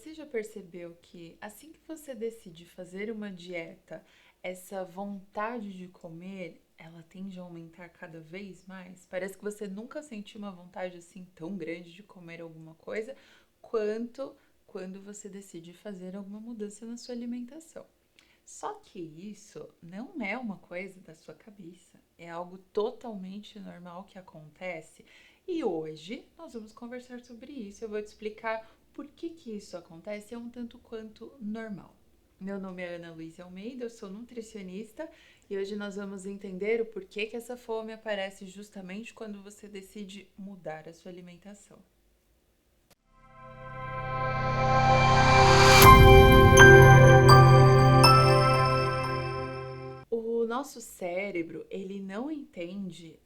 você já percebeu que assim que você decide fazer uma dieta, essa vontade de comer, ela tende a aumentar cada vez mais? Parece que você nunca sentiu uma vontade assim tão grande de comer alguma coisa quanto quando você decide fazer alguma mudança na sua alimentação. Só que isso não é uma coisa da sua cabeça, é algo totalmente normal que acontece. E hoje nós vamos conversar sobre isso. Eu vou te explicar por que isso acontece, é um tanto quanto normal. Meu nome é Ana Luísa Almeida, eu sou nutricionista e hoje nós vamos entender o porquê que essa fome aparece justamente quando você decide mudar a sua alimentação. O nosso cérebro, ele não entende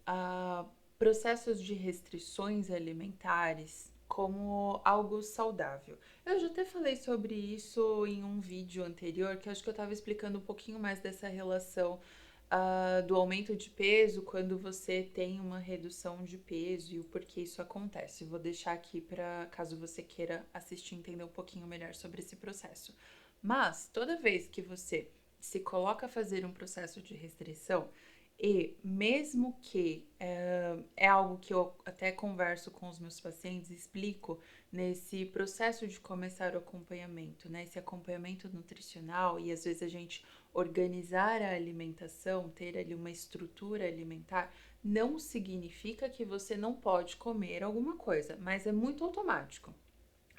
processos de restrições alimentares como algo saudável. Eu já até falei sobre isso em um vídeo anterior, que acho que eu estava explicando um pouquinho mais dessa relação do aumento de peso quando você tem uma redução de peso e o porquê isso acontece. Vou deixar aqui para caso você queira assistir e entender um pouquinho melhor sobre esse processo. Mas toda vez que você se coloca a fazer um processo de restrição e mesmo que é algo que eu até converso com os meus pacientes, explico nesse processo de começar o acompanhamento, né? Esse acompanhamento nutricional e às vezes a gente organizar a alimentação, ter ali uma estrutura alimentar, não significa que você não pode comer alguma coisa, mas é muito automático.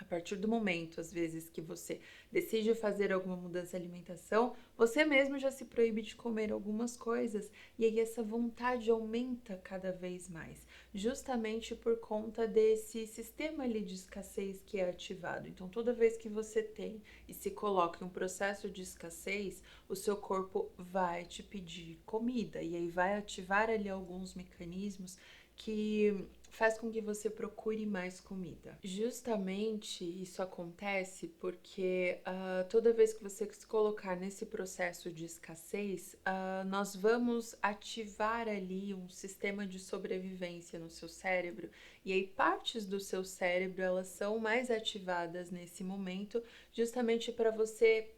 A partir do momento, às vezes, que você decide fazer alguma mudança de alimentação, você mesmo já se proíbe de comer algumas coisas e aí essa vontade aumenta cada vez mais, justamente por conta desse sistema ali de escassez que é ativado. Então, toda vez que você tem e se coloca em um processo de escassez, o seu corpo vai te pedir comida e aí vai ativar ali alguns mecanismos que faz com que você procure mais comida. Justamente isso acontece porque toda vez que você se colocar nesse processo de escassez, nós vamos ativar ali um sistema de sobrevivência no seu cérebro e aí partes do seu cérebro elas são mais ativadas nesse momento, justamente para você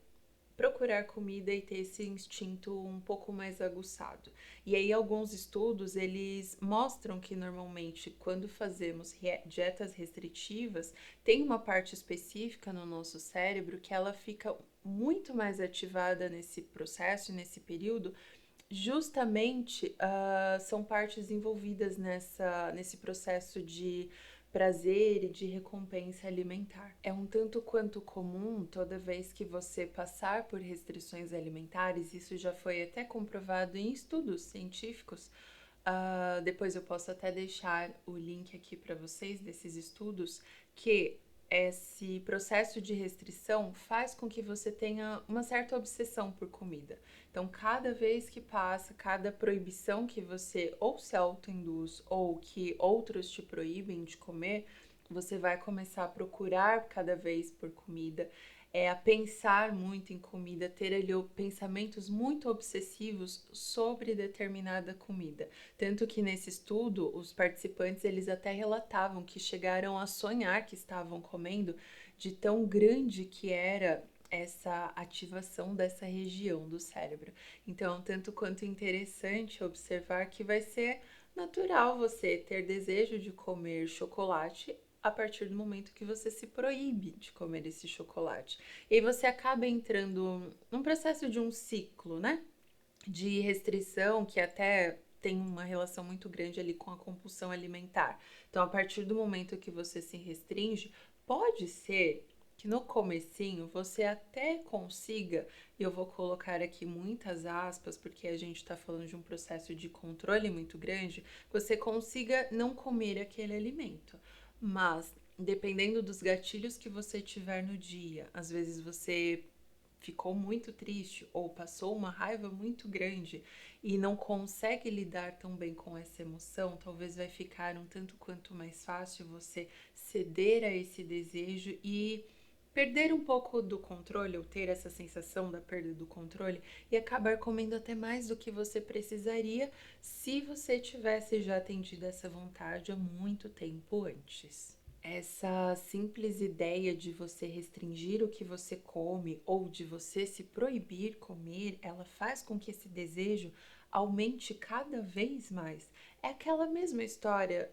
procurar comida e ter esse instinto um pouco mais aguçado. E aí alguns estudos, eles mostram que normalmente quando fazemos dietas restritivas, tem uma parte específica no nosso cérebro que ela fica muito mais ativada nesse processo, nesse período, justamente são partes envolvidas nesse processo de prazer e de recompensa alimentar. É um tanto quanto comum toda vez que você passar por restrições alimentares, isso já foi até comprovado em estudos científicos. Depois eu posso até deixar o link aqui para vocês desses estudos que esse processo de restrição faz com que você tenha uma certa obsessão por comida. Então, cada vez que passa, cada proibição que você ou se autoinduz ou que outros te proíbem de comer, você vai começar a procurar cada vez por comida, a pensar muito em comida, ter ali pensamentos muito obsessivos sobre determinada comida. Tanto que nesse estudo, os participantes eles até relatavam que chegaram a sonhar que estavam comendo de tão grande que era essa ativação dessa região do cérebro. Então, tanto quanto interessante observar que vai ser natural você ter desejo de comer chocolate a partir do momento que você se proíbe de comer esse chocolate. E aí você acaba entrando num processo de um ciclo, né? De restrição que até tem uma relação muito grande ali com a compulsão alimentar. Então, a partir do momento que você se restringe, pode ser que no comecinho você até consiga, e eu vou colocar aqui muitas aspas, porque a gente está falando de um processo de controle muito grande, você consiga não comer aquele alimento. Mas, dependendo dos gatilhos que você tiver no dia, às vezes você ficou muito triste ou passou uma raiva muito grande e não consegue lidar tão bem com essa emoção, talvez vai ficar um tanto quanto mais fácil você ceder a esse desejo e perder um pouco do controle, ou ter essa sensação da perda do controle e acabar comendo até mais do que você precisaria se você tivesse já atendido essa vontade há muito tempo antes. Essa simples ideia de você restringir o que você come ou de você se proibir comer, ela faz com que esse desejo aumente cada vez mais. É aquela mesma história,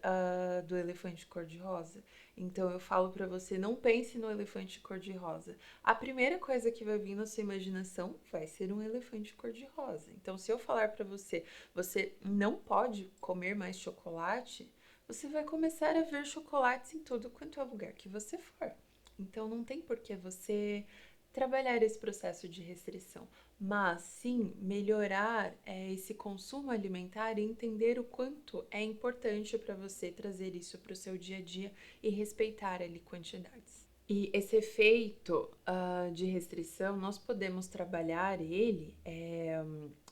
do elefante cor-de-rosa. Então eu falo pra você, não pense no elefante cor-de-rosa. A primeira coisa que vai vir na sua imaginação vai ser um elefante cor-de-rosa. Então se eu falar pra você, você não pode comer mais chocolate, você vai começar a ver chocolates em tudo quanto é lugar que você for. Então não tem por que você trabalhar esse processo de restrição, mas sim melhorar esse consumo alimentar e entender o quanto é importante para você trazer isso para o seu dia a dia e respeitar ali quantidades. E esse efeito de restrição, nós podemos trabalhar ele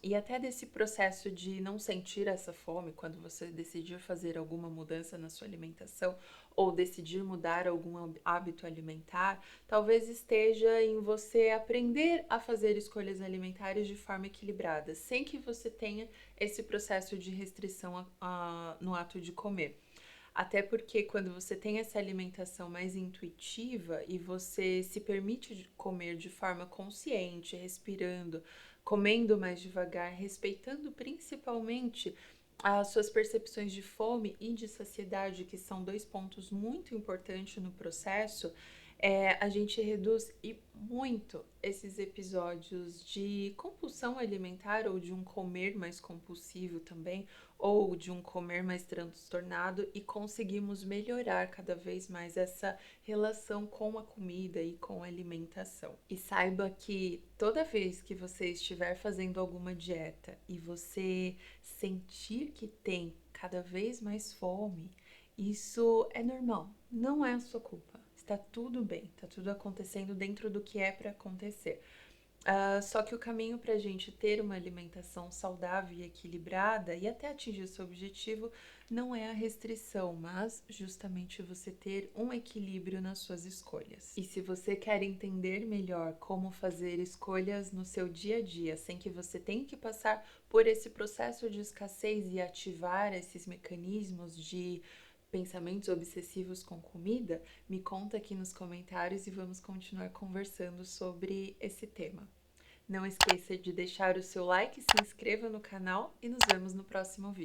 e até desse processo de não sentir essa fome quando você decidir fazer alguma mudança na sua alimentação ou decidir mudar algum hábito alimentar, talvez esteja em você aprender a fazer escolhas alimentares de forma equilibrada, sem que você tenha esse processo de restrição no ato de comer. Até porque quando você tem essa alimentação mais intuitiva e você se permite comer de forma consciente, respirando, comendo mais devagar, respeitando principalmente as suas percepções de fome e de saciedade, que são dois pontos muito importantes no processo, a gente reduz e muito esses episódios de compulsão alimentar ou de um comer mais compulsivo também, ou de um comer mais transtornado e conseguimos melhorar cada vez mais essa relação com a comida e com a alimentação. E saiba que toda vez que você estiver fazendo alguma dieta e você sentir que tem cada vez mais fome, isso é normal, não é a sua culpa. Está tudo bem, está tudo acontecendo dentro do que é para acontecer. Só que o caminho para a gente ter uma alimentação saudável e equilibrada e até atingir o seu objetivo não é a restrição, mas justamente você ter um equilíbrio nas suas escolhas. E se você quer entender melhor como fazer escolhas no seu dia a dia, sem que você tenha que passar por esse processo de escassez e ativar esses mecanismos de pensamentos obsessivos com comida, me conta aqui nos comentários e vamos continuar conversando sobre esse tema. Não esqueça de deixar o seu like, se inscreva no canal e nos vemos no próximo vídeo.